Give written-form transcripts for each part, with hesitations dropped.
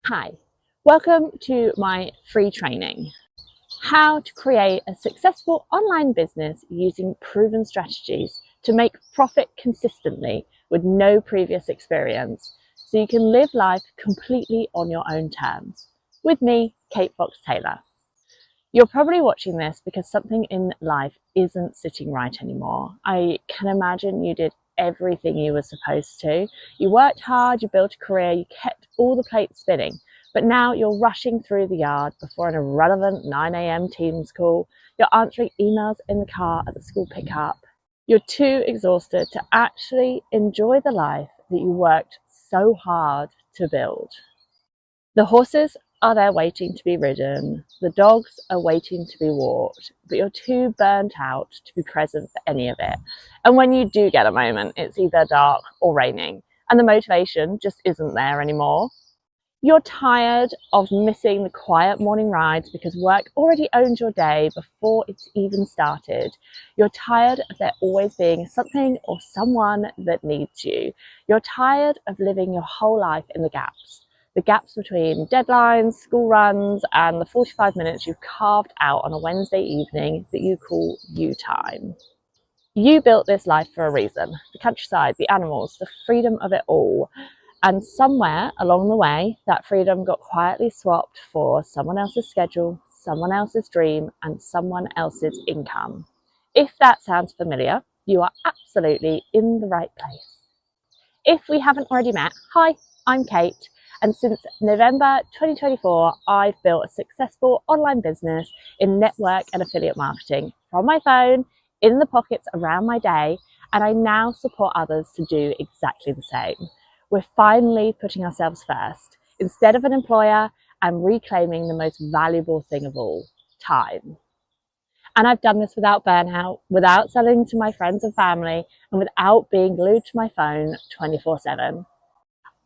Hi, welcome to my free training. How to create a successful online business using proven strategies to make profit consistently with no previous experience so you can live life completely on your own terms. With me, Kate Foks-Taylor. You're probably watching this because something in life isn't sitting right anymore. I can imagine you did everything you were supposed to. You worked hard, you built a career, you kept all the plates spinning, but now you're rushing through the yard before an irrelevant 9 a.m. Teams call. You're answering emails in the car at the school pickup. You're too exhausted to actually enjoy the life that you worked so hard to build. The horses are there waiting to be ridden, the dogs are waiting to be walked, but you're too burnt out to be present for any of it. And when you do get a moment, it's either dark or raining, and the motivation just isn't there anymore. You're tired of missing the quiet morning rides because work already owns your day before it's even started. You're tired of there always being something or someone that needs you. You're tired of living your whole life in the gaps between deadlines, school runs, and the 45 minutes you've carved out on a Wednesday evening that you call you time. You built this life for a reason. The countryside, the animals, the freedom of it all. And somewhere along the way, that freedom got quietly swapped for someone else's schedule, someone else's dream, and someone else's income. If that sounds familiar, you are absolutely in the right place. If we haven't already met, hi, I'm Kate. And since November 2024, I've built a successful online business in network and affiliate marketing from my phone, in the pockets around my day, and I now support others to do exactly the same. We're finally putting ourselves first, instead of an employer, and reclaiming the most valuable thing of all, time. And I've done this without burnout, without selling to my friends and family, and without being glued to my phone 24/7.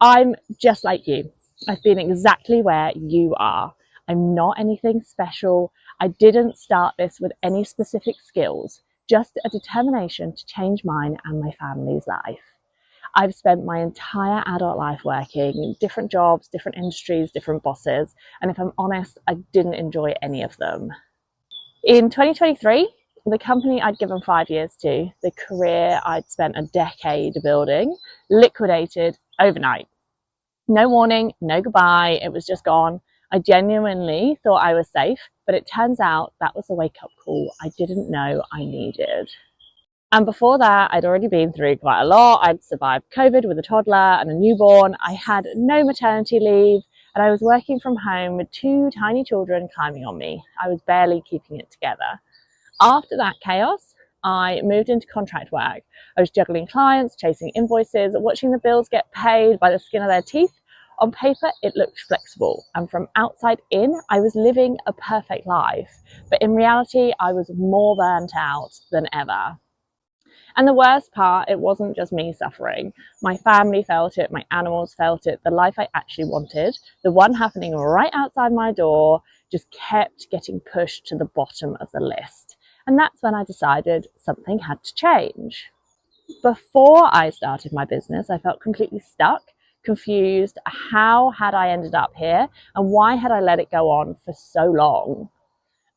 I'm just like you. I've been exactly where you are. I'm not anything special. I didn't start this with any specific skills, just a determination to change mine and my family's life. I've spent my entire adult life working in different jobs, different industries, different bosses, and if I'm honest, I didn't enjoy any of them. In 2023, the company I'd given 5 years to, the career I'd spent a decade building, liquidated overnight. No warning, no goodbye, it was just gone. I genuinely thought I was safe, but it turns out that was a wake-up call I didn't know I needed. And before that, I'd already been through quite a lot. I'd survived COVID with a toddler and a newborn. I had no maternity leave, and I was working from home with 2 tiny children climbing on me. I was barely keeping it together. After that chaos, I moved into contract work. I was juggling clients, chasing invoices, watching the bills get paid by the skin of their teeth. On paper, it looked flexible, and from outside in, I was living a perfect life. But in reality, I was more burnt out than ever. And the worst part, it wasn't just me suffering. My family felt it, my animals felt it, the life I actually wanted, the one happening right outside my door, just kept getting pushed to the bottom of the list. And that's when I decided something had to change. Before I started my business, I felt completely stuck, confused. How had I ended up here? And why had I let it go on for so long?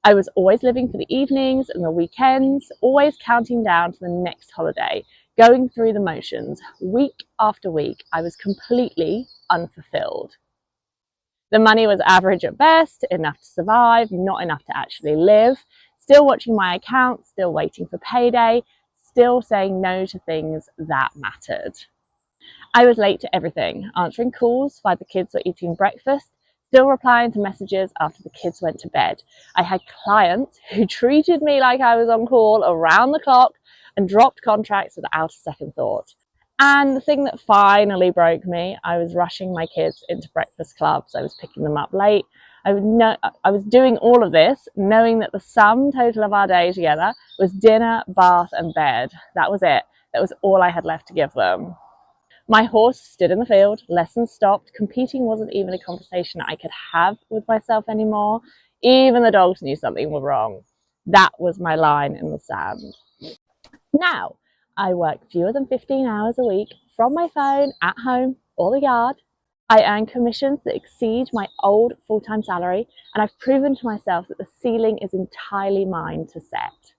I was always living for the evenings and the weekends, always counting down to the next holiday, going through the motions. Week after week, I was completely unfulfilled. The money was average at best, enough to survive, not enough to actually live. Still watching my account, still waiting for payday, still saying no to things that mattered. I was late to everything, answering calls while the kids were eating breakfast, still replying to messages after the kids went to bed. I had clients who treated me like I was on call around the clock and dropped contracts without a second thought. And the thing that finally broke me, I was rushing my kids into breakfast clubs. I was picking them up late. I was doing all of this knowing that the sum total of our day together was dinner, bath and bed. That was it. That was all I had left to give them. My horse stood in the field, lessons stopped, competing wasn't even a conversation I could have with myself anymore. Even the dogs knew something was wrong. That was my line in the sand. Now, I work fewer than 15 hours a week from my phone, at home, or the yard. I earn commissions that exceed my old full-time salary, and I've proven to myself that the ceiling is entirely mine to set.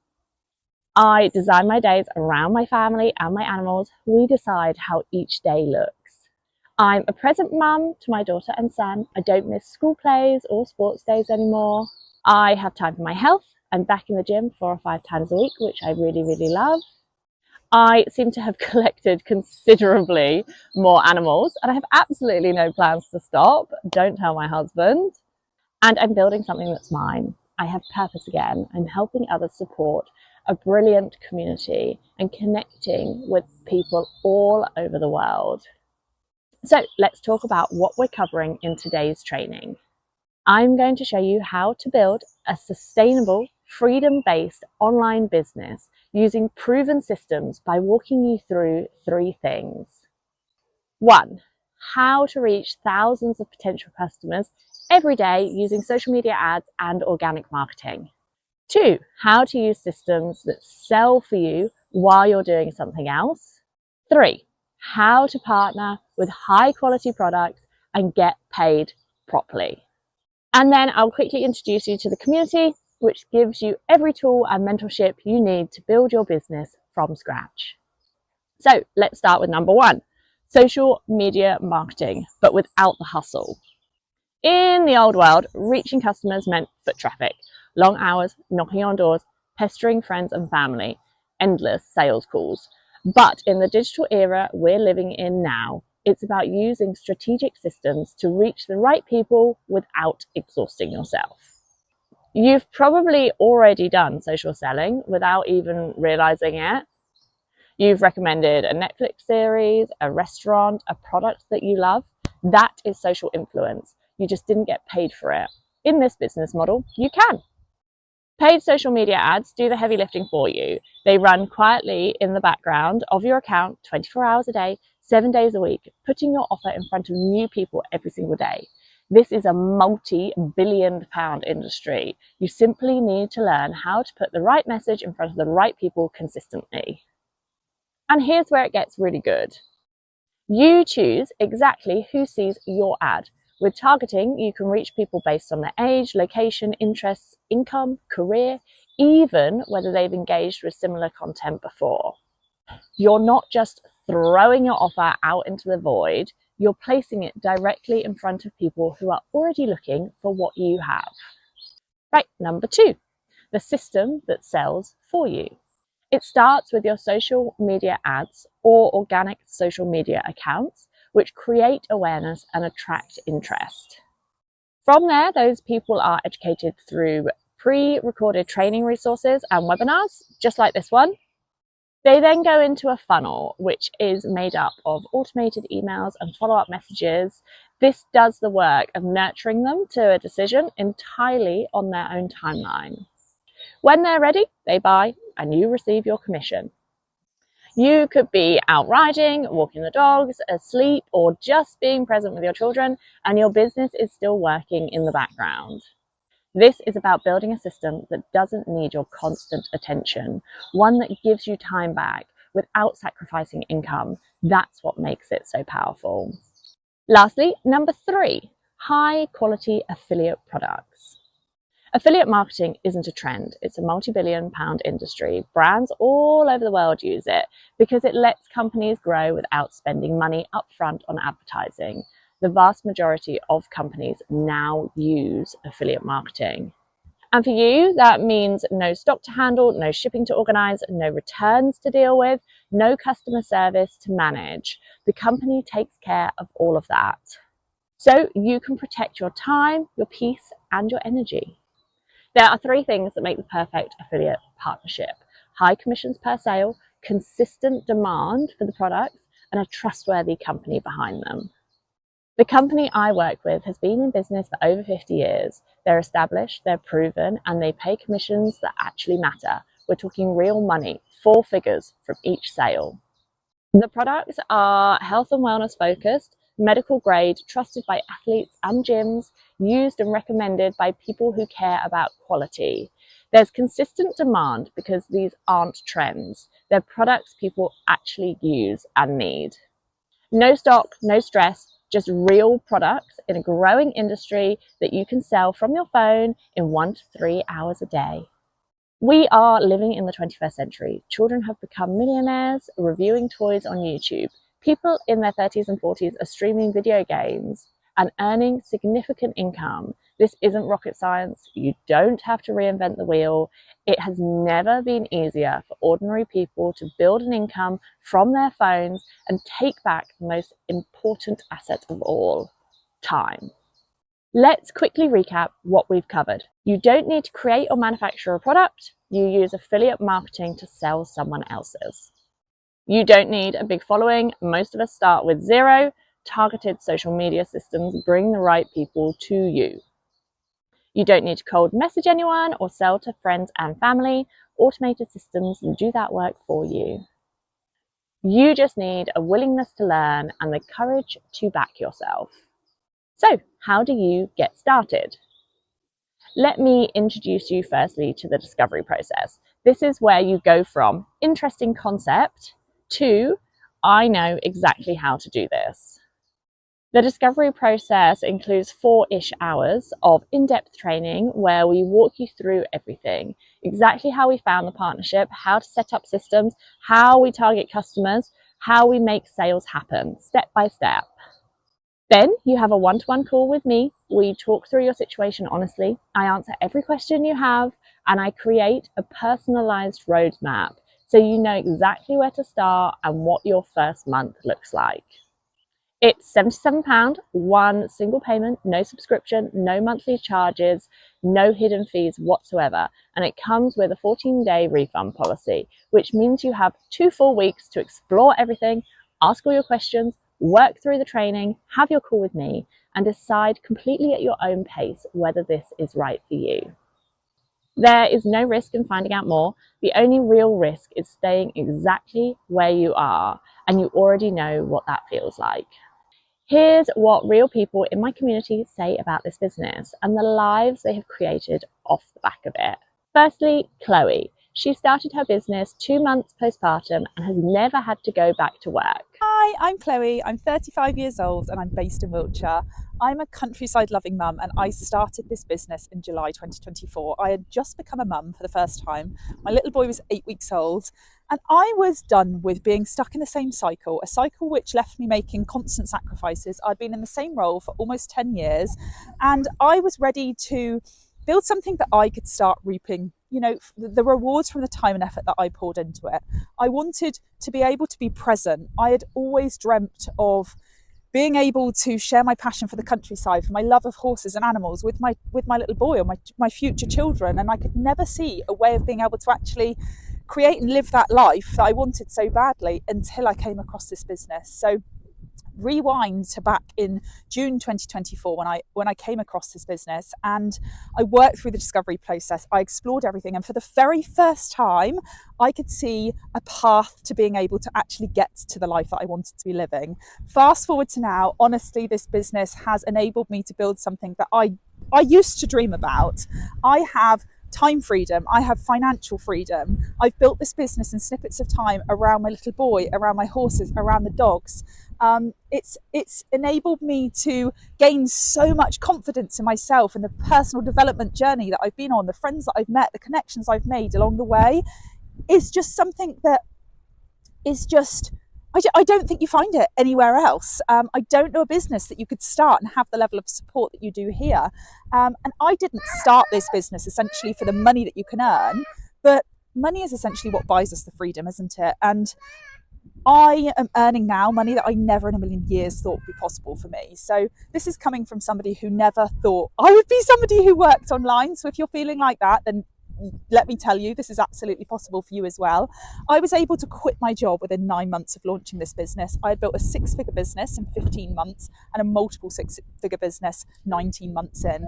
I design my days around my family and my animals. We decide how each day looks. I'm a present mum to my daughter and son. I don't miss school plays or sports days anymore. I have time for my health. I'm back in the gym 4 or 5 times a week, which I really, really love. I seem to have collected considerably more animals, and I have absolutely no plans to stop. Don't tell my husband. And I'm building something that's mine. I have purpose again. I'm helping others support a brilliant community and connecting with people all over the world. So let's talk about what we're covering in today's training. I'm going to show you how to build a sustainable, freedom-based online business using proven systems by walking you through 3 things. 1, how to reach thousands of potential customers every day using social media ads and organic marketing. 2, how to use systems that sell for you while you're doing something else. 3, how to partner with high quality products and get paid properly. And then I'll quickly introduce you to the community, which gives you every tool and mentorship you need to build your business from scratch. So let's start with number 1, social media marketing, but without the hustle. In the old world, reaching customers meant foot traffic, long hours, knocking on doors, pestering friends and family, endless sales calls. But in the digital era we're living in now, it's about using strategic systems to reach the right people without exhausting yourself. You've probably already done social selling without even realizing it. You've recommended a Netflix series, a restaurant, a product that you love. That is social influence. You just didn't get paid for it. In this business model, you can. Paid social media ads do the heavy lifting for you. They run quietly in the background of your account 24 hours a day, 7 days a week, putting your offer in front of new people every single day. This is a multi-billion-pound industry. You simply need to learn how to put the right message in front of the right people consistently. And here's where it gets really good. You choose exactly who sees your ad. With targeting, you can reach people based on their age, location, interests, income, career, even whether they've engaged with similar content before. You're not just throwing your offer out into the void, you're placing it directly in front of people who are already looking for what you have. Right, number 2, the system that sells for you. It starts with your social media ads or organic social media accounts, which create awareness and attract interest. From there, those people are educated through pre-recorded training resources and webinars, just like this one. They then go into a funnel, which is made up of automated emails and follow-up messages. This does the work of nurturing them to a decision entirely on their own timeline. When they're ready, they buy and you receive your commission. You could be out riding, walking the dogs, asleep, or just being present with your children, and your business is still working in the background. This is about building a system that doesn't need your constant attention, one that gives you time back without sacrificing income. That's what makes it so powerful. Lastly, number 3, high quality affiliate products. Affiliate marketing isn't a trend, it's a multi-billion-pound industry. Brands all over the world use it because it lets companies grow without spending money upfront on advertising. The vast majority of companies now use affiliate marketing. And for you, that means no stock to handle, no shipping to organize, no returns to deal with, no customer service to manage. The company takes care of all of that. So you can protect your time, your peace, and your energy. There are 3 things that make the perfect affiliate partnership: high commissions per sale, consistent demand for the products, and a trustworthy company behind them. The company I work with has been in business for over 50 years. They're established, they're proven, and they pay commissions that actually matter. We're talking real money, 4 figures from each sale. The products are health and wellness focused, medical grade, trusted by athletes and gyms, used and recommended by people who care about quality. There's consistent demand because these aren't trends. They're products people actually use and need. No stock, no stress, just real products in a growing industry that you can sell from your phone in 1 to 3 hours a day. We are living in the 21st century. Children have become millionaires reviewing toys on YouTube. People in their 30s and 40s are streaming video games and earning significant income. This isn't rocket science. You don't have to reinvent the wheel. It has never been easier for ordinary people to build an income from their phones and take back the most important asset of all, time. Let's quickly recap what we've covered. You don't need to create or manufacture a product. You use affiliate marketing to sell someone else's. You don't need a big following. Most of us start with zero. Targeted social media systems bring the right people to you. You don't need to cold message anyone or sell to friends and family. Automated systems do that work for you. You just need a willingness to learn and the courage to back yourself. So, how do you get started? Let me introduce you firstly to the discovery process. This is where you go from interesting concept to I know exactly how to do this. The discovery process includes 4-ish hours of in-depth training where we walk you through everything. Exactly how we found the partnership, how to set up systems, how we target customers, how we make sales happen, step by step. Then you have a one-to-one call with me. We talk through your situation honestly. I answer every question you have and I create a personalized roadmap so you know exactly where to start and what your first month looks like. It's £77, one single payment, no subscription, no monthly charges, no hidden fees whatsoever. And it comes with a 14-day refund policy, which means you have 2 full weeks to explore everything, ask all your questions, work through the training, have your call with me, and decide completely at your own pace whether this is right for you. There is no risk in finding out more. The only real risk is staying exactly where you are, and you already know what that feels like. Here's what real people in my community say about this business and the lives they have created off the back of it. Firstly, Chloe. She started her business 2 months postpartum and has never had to go back to work. Hi, I'm Chloe. I'm 35 years old and I'm based in Wiltshire. I'm a countryside loving mum and I started this business in July 2024. I had just become a mum for the first time. My little boy was 8 weeks old and I was done with being stuck in the same cycle, a cycle which left me making constant sacrifices. I'd been in the same role for almost 10 years and I was ready to build something that I could start reaping, you know, the rewards from the time and effort that I poured into it. I wanted to be able to be present. I had always dreamt of being able to share my passion for the countryside, for my love of horses and animals with my little boy or my future children. And I could never see a way of being able to actually create and live that life that I wanted so badly until I came across this business. So rewind to back in June 2024 when I came across this business and I worked through the discovery process. I explored everything and for the very first time I could see a path to being able to actually get to the life that I wanted to be living. Fast forward to now, honestly, this business has enabled me to build something that I used to dream about. I have time freedom, I have financial freedom. I've built this business in snippets of time around my little boy, around my horses, around the dogs. It's enabled me to gain so much confidence in myself and the personal development journey that I've been on, the friends that I've met, the connections I've made along the way. Is just something that is just, I don't think you find it anywhere else. I don't know a business that you could start and have the level of support that you do here. And I didn't start this business essentially for the money that you can earn, but money is essentially what buys us the freedom, isn't it? And I am earning now money that I never in a million years thought would be possible for me. So this is coming from somebody who never thought I would be somebody who worked online. So if you're feeling like that, then let me tell you, this is absolutely possible for you as well. I was able to quit my job within 9 months of launching this business. I had built a 6-figure business in 15 months and a multiple 6-figure business 19 months in.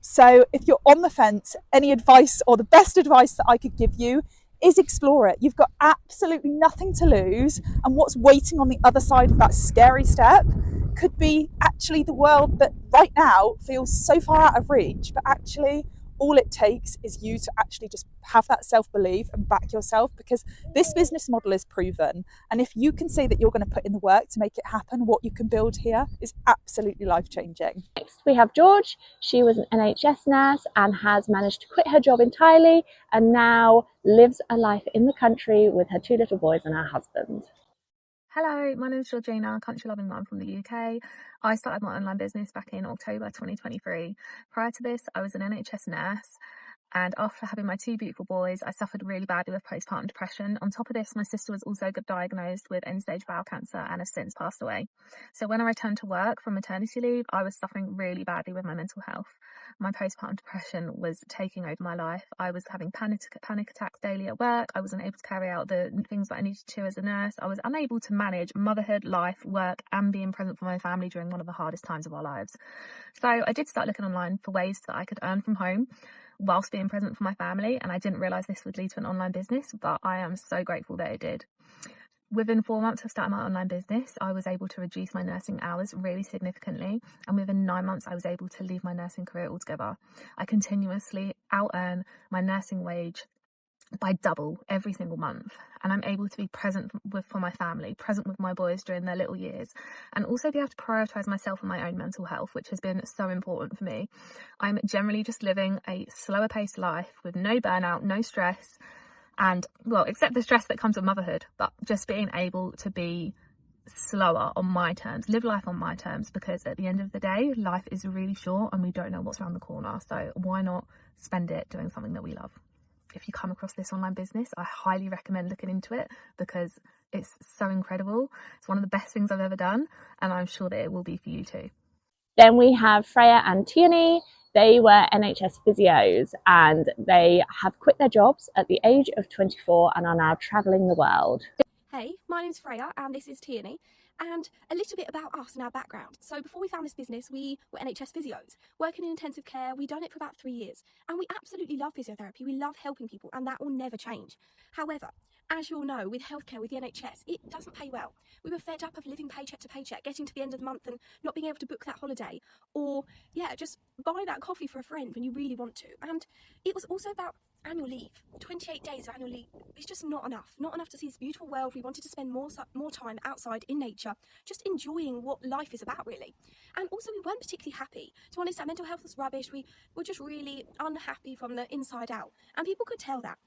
So if you're on the fence, any advice or the best advice that I could give you is explore it. You've got absolutely nothing to lose, and what's waiting on the other side of that scary step could be actually the world that right now feels so far out of reach, but actually all it takes is you to actually just have that self-belief and back yourself, because this business model is proven. And if you can say that you're going to put in the work to make it happen, what you can build here is absolutely life-changing. Next, we have George. She was an NHS nurse and has managed to quit her job entirely and now lives a life in the country with her 2 little boys and her husband. Hello, my name is Georgina, country loving mum from the UK. I started my online business back in October 2023. Prior to this, I was an NHS nurse, and after having my 2 beautiful boys, I suffered really badly with postpartum depression. On top of this, my sister was also diagnosed with end-stage bowel cancer and has since passed away. So when I returned to work from maternity leave, I was suffering really badly with my mental health. My postpartum depression was taking over my life. I was having panic attacks daily at work. I wasn't able to carry out the things that I needed to as a nurse. I was unable to manage motherhood, life, work, and being present for my family during one of the hardest times of our lives. So I did start looking online for ways that I could earn from home whilst being present for my family, and I didn't realise this would lead to an online business, but I am so grateful that it did. Within 4 months of starting my online business, I was able to reduce my nursing hours really significantly, and within 9 months I was able to leave my nursing career altogether. I continuously out-earn my nursing wage by double every single month, and I'm able to be present for my family, present with my boys during their little years, and also be able to prioritise myself and my own mental health, which has been so important for me. I'm generally just living a slower paced life with no burnout, no stress, and well, except the stress that comes with motherhood, but just being able to be slower on my terms, live life on my terms, because at the end of the day, life is really short and we don't know what's around the corner. So why not spend it doing something that we love? If you come across this online business, I highly recommend looking into it because it's so incredible. It's one of the best things I've ever done, and I'm sure that it will be for you too. Then we have Freya and Tierney. They were NHS physios and they have quit their jobs at the age of 24 and are now travelling the world. Hey, my name's Freya and this is Tierney. And a little bit about us and our background. So before we found this business, we were NHS physios, working in intensive care. We've done it for about 3 years. And we absolutely love physiotherapy. We love helping people, and that will never change. However, as you all know, with healthcare, with the NHS, it doesn't pay well. We were fed up of living paycheck to paycheck, getting to the end of the month and not being able to book that holiday. Or, yeah, just buy that coffee for a friend when you really want to. And it was also about annual leave. 28 days of annual leave is just not enough to see this beautiful world. We wanted to spend more time outside in nature, just enjoying what life is about, really. And also, we weren't particularly happy. To be honest, our mental health was rubbish. We were just really unhappy from the inside out, and people could tell that.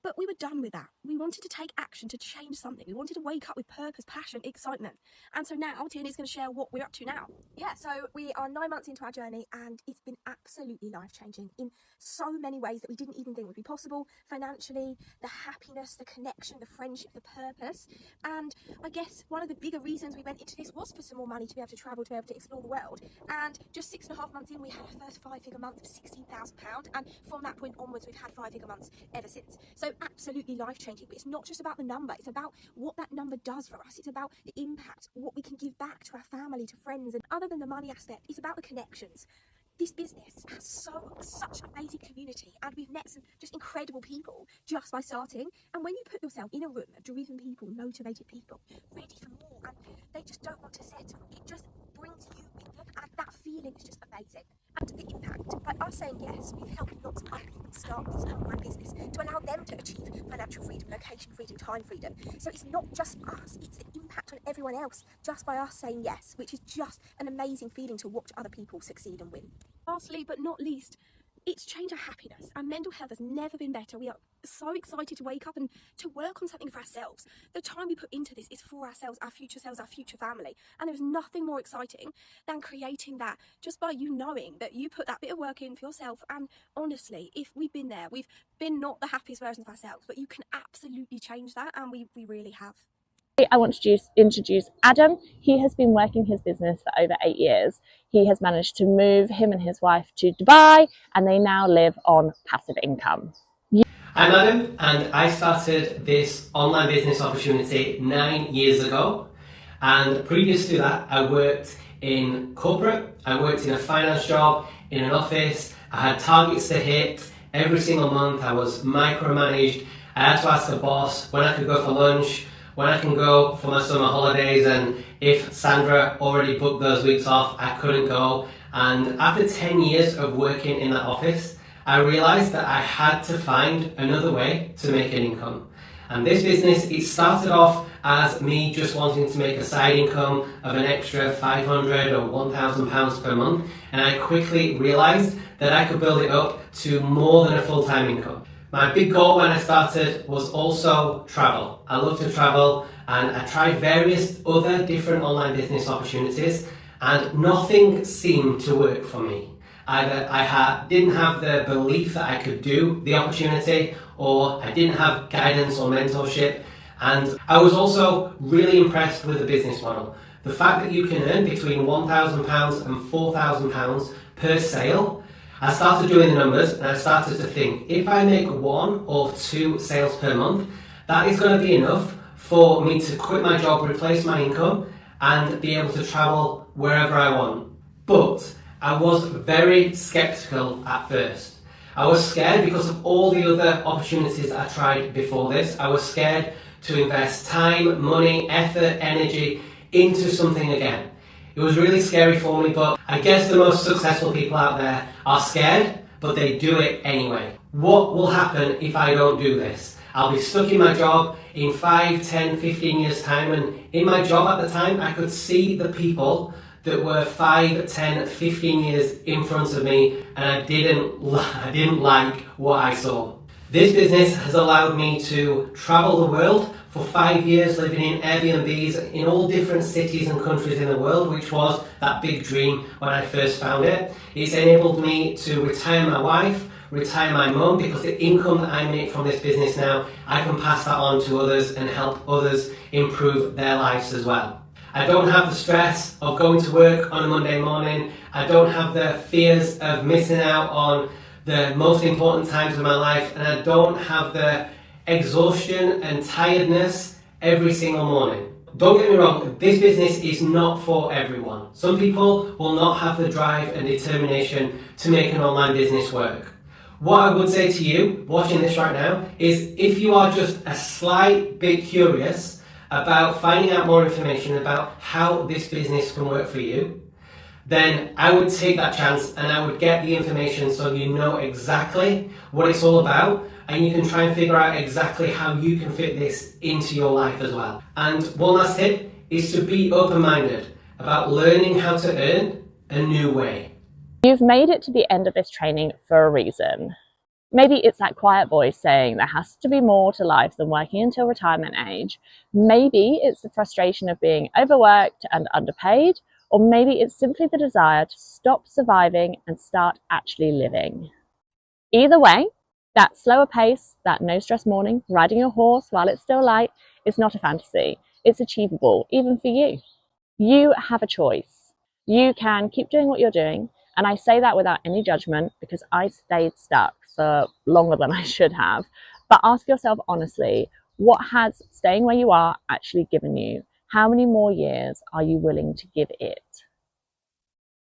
But we were done with that. We wanted to take action to change something. We wanted to wake up with purpose, passion, excitement. And so now Tierney's going to share what we're up to now. Yeah, so we are 9 months into our journey, and it's been absolutely life-changing in so many ways that we didn't even think would be possible. Financially, the happiness, the connection, the friendship, the purpose. And I guess one of the bigger reasons we went into this was for some more money to be able to travel, to be able to explore the world. And just 6.5 months in, we had our first 5-figure month of £16,000. And from that point onwards, we've had 5-figure months ever since. So absolutely life-changing, but it's not just about the number, it's about what that number does for us. It's about the impact, what we can give back to our family, to friends, and other than the money aspect, it's about the connections. This business has such an amazing community, and we've met some just incredible people just by starting. And when you put yourself in a room of driven people, motivated people, ready for more, and they just don't want to settle, it just brings you with them, and that feeling is just amazing. And the impact, by us saying yes, we've helped lots of other people start this online business to allow them to achieve financial freedom, location freedom, time freedom. So it's not just us, it's the impact on everyone else just by us saying yes, which is just an amazing feeling to watch other people succeed and win. Lastly, but not least, it's changed our happiness. Our mental health has never been better. We are so excited to wake up and to work on something for ourselves. The time we put into this is for ourselves, our future selves, our future family. And there's nothing more exciting than creating that just by you knowing that you put that bit of work in for yourself. And honestly, if we've been there, we've been not the happiest versions of ourselves, but you can absolutely change that. And we really have. I want to introduce Adam. He has been working his business for over 8 years. He has managed to move him and his wife to Dubai, and they now live on passive income. I'm Adam, and I started this online business opportunity 9 years ago. And previous to that, I worked in corporate. I worked in a finance job, in an office. I had targets to hit every single month. I was micromanaged. I had to ask the boss when I could go for lunch, when I can go for my summer holidays, and if Sandra already booked those weeks off, I couldn't go. And after 10 years of working in that office, I realised that I had to find another way to make an income. And this business, it started off as me just wanting to make a side income of an extra £500 or £1,000 per month, and I quickly realised that I could build it up to more than a full-time income. My big goal when I started was also travel. I love to travel, and I tried various other different online business opportunities, and nothing seemed to work for me. Either I didn't have the belief that I could do the opportunity, or I didn't have guidance or mentorship. And I was also really impressed with the business model. The fact that you can earn between £1,000 and £4,000 per sale. I started doing the numbers and I started to think, if I make 1 or 2 sales per month, that is going to be enough for me to quit my job, replace my income, and be able to travel wherever I want. But I was very skeptical at first. I was scared because of all the other opportunities I tried before this. I was scared to invest time, money, effort, energy into something again. It was really scary for me, but I guess the most successful people out there are scared, but they do it anyway. What will happen if I don't do this? I'll be stuck in my job in 5, 10, 15 years time, and in my job at the time, I could see the people that were 5, 10, 15 years in front of me, and I didn't like what I saw. This business has allowed me to travel the world for 5 years, living in Airbnbs in all different cities and countries in the world, which was that big dream when I first found it. It's enabled me to retire my wife, retire my mum, because the income that I make from this business now, I can pass that on to others and help others improve their lives as well. I don't have the stress of going to work on a Monday morning. I don't have the fears of missing out on the most important times of my life, and I don't have the exhaustion and tiredness every single morning. Don't get me wrong, this business is not for everyone. Some people will not have the drive and determination to make an online business work. What I would say to you watching this right now is, if you are just a slight bit curious about finding out more information about how this business can work for you, then I would take that chance and I would get the information so you know exactly what it's all about, and you can try and figure out exactly how you can fit this into your life as well. And one last tip is to be open-minded about learning how to earn a new way. You've made it to the end of this training for a reason. Maybe it's that quiet voice saying there has to be more to life than working until retirement age. Maybe it's the frustration of being overworked and underpaid, or maybe it's simply the desire to stop surviving and start actually living. Either way, that slower pace, that no-stress morning, riding your horse while it's still light, is not a fantasy. It's achievable, even for you. You have a choice. You can keep doing what you're doing, and I say that without any judgment because I stayed stuck for longer than I should have. But ask yourself honestly, what has staying where you are actually given you? How many more years are you willing to give it?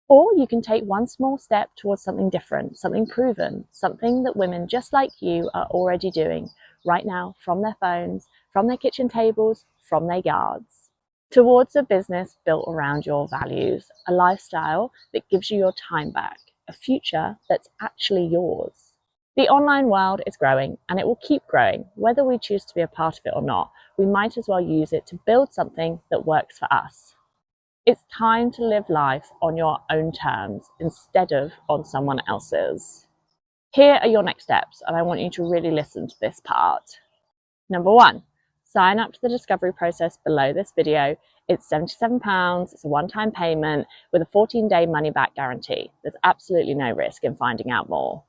Or you can take one small step towards something different, something proven, something that women just like you are already doing right now from their phones, from their kitchen tables, from their yards, towards a business built around your values, a lifestyle that gives you your time back, a future that's actually yours. The online world is growing, and it will keep growing. Whether we choose to be a part of it or not, we might as well use it to build something that works for us. It's time to live life on your own terms instead of on someone else's. Here are your next steps, and I want you to really listen to this part. Number 1, sign up to the discovery process below this video. It's £77, it's a one-time payment with a 14-day money-back guarantee. There's absolutely no risk in finding out more.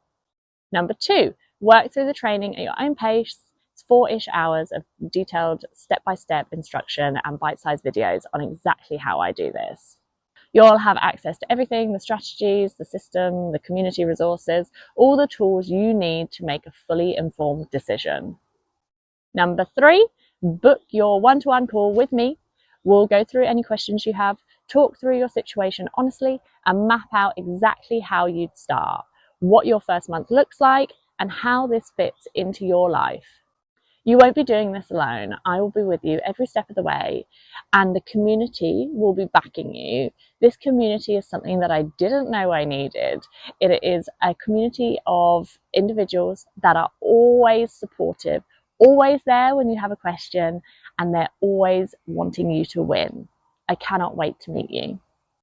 Number 2, work through the training at your own pace. It's 4-ish hours of detailed step-by-step instruction and bite-sized videos on exactly how I do this. You'll have access to everything, the strategies, the system, the community resources, all the tools you need to make a fully informed decision. Number 3, book your one-to-one call with me. We'll go through any questions you have, talk through your situation honestly, and map out exactly how you'd start, what your first month looks like, and how this fits into your life. You won't be doing this alone. I will be with you every step of the way, and the community will be backing you. This community is something that I didn't know I needed. It is a community of individuals that are always supportive, always there when you have a question, and they're always wanting you to win. I cannot wait to meet you.